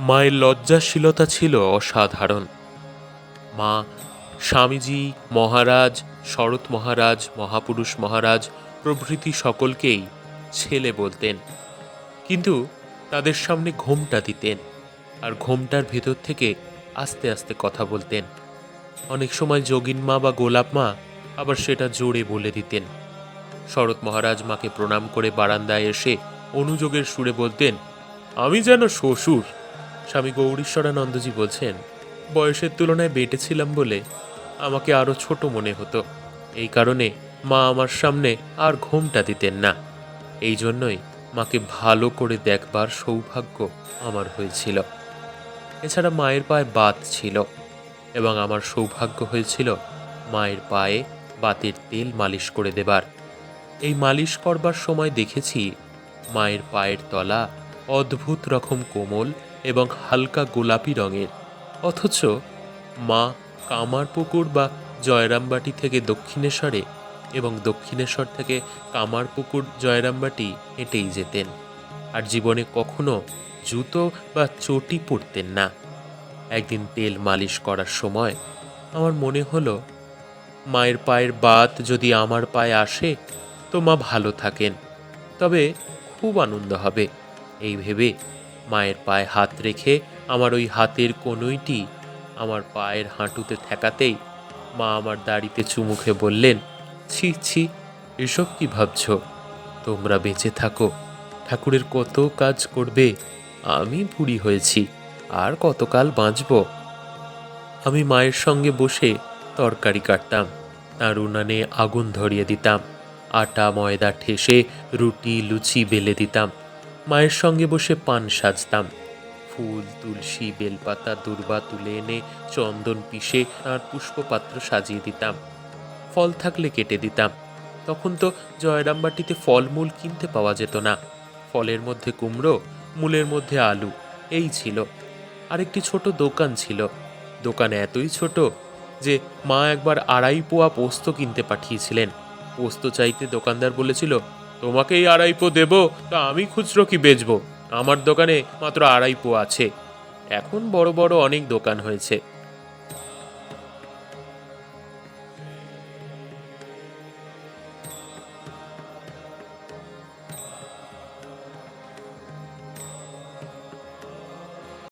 মায়ের লজ্জাশীলতা ছিল অসাধারণ। মা স্বামীজি মহারাজ, শরৎ মহারাজ, মহাপুরুষ মহারাজ প্রভৃতি সকলকেই ছেলে বলতেন, কিন্তু তাদের সামনে ঘোমটা দিতেন, আর ঘোমটার ভেতর থেকে আস্তে আস্তে কথা বলতেন। অনেক সময় যোগিন মা বা গোলাপ মা আবার সেটা জোরে বলে দিতেন। শরৎ মহারাজ মাকে প্রণাম করে বারান্দায় এসে অনুযোগের সুরে বলতেন, আমি যেন শ্বশুর। স্বামী গৌরীশ্বরানন্দজি বলছেন, বয়সের তুলনায় বেঁটেছিলাম বলে আমাকে আরও ছোট মনে হতো। এই কারণে মা আমার সামনে আর ঘোমটা দিতেন না। এই জন্যই মাকে ভালো করে দেখবার সৌভাগ্য আমার হয়েছিল। এছাড়া মায়ের পায়ে বাত ছিল, এবং আমার সৌভাগ্য হয়েছিল মায়ের পায়ে বাতের তেল মালিশ করে দেবার। এই মালিশ করবার সময় দেখেছি মায়ের পায়ের তলা অদ্ভুত রকম কোমল এবং হালকা গোলাপি রঙের, অথচ মা কামারপুকুর বা জয়রামবাটি থেকে দক্ষিণেশ্বরে এবং দক্ষিণেশ্বর থেকে কামারপুকুর জয়রামবাটি হেঁটেই যেতেন, আর জীবনে কখনো জুতো বা চটি পরতেন না। একদিন তেল মালিশ করার সময় আমার মনে হলো, মায়ের পায়ের বাত যদি আমার পায়ে আসে তো মা ভালো থাকেন, তবে খুব আনন্দ হবে। এই ভেবে মায়ের পায়ে হাত রেখে আমার ওই হাতের কনুইটি আমার পায়ের হাঁটুতে ঠেকাতেই মা আমার দাড়িতে চুমুখে বললেন, ছি ছি, এসব কি ভাবছ? তোমরা বেঁচে থাকো, ঠাকুরের কত কাজ করবে। আমি বুড়ি হয়েছি, আর কতকাল বাঁচব। আমি মায়ের সঙ্গে বসে তরকারি কাটতাম, তার উনানে আগুন ধরিয়ে দিতাম, আটা ময়দা ঠেসে রুটি লুচি বেলে দিতাম। মায়ের সঙ্গে বসে পান সাজতাম, ফুল তুলসী বেলপাতা দূর্বা তুলে এনে চন্দন পিষে তার পুষ্পপাত্র সাজিয়ে দিতাম। ফল থাকলে কেটে দিতাম। তখন তো জয়রামবাটিতে ফলমূল কিনতে পাওয়া যেত না। ফলের মধ্যে কুমড়ো, মূলের মধ্যে আলু, এই ছিল। আরেকটি ছোট দোকান ছিল। দোকান এতই ছোট যে মা একবার 2.5 পোয়া পোস্ত কিনতে পাঠিয়েছিলেন। পোস্ত চাইতে দোকানদার বলেছিল, তোমাকে এই 2.5 পো দেবো, তা আমি খুচরো কি বেচবো? আমার দোকানে মাত্র 2.5 পো আছে। এখন বড় বড় অনেক দোকান হয়েছে,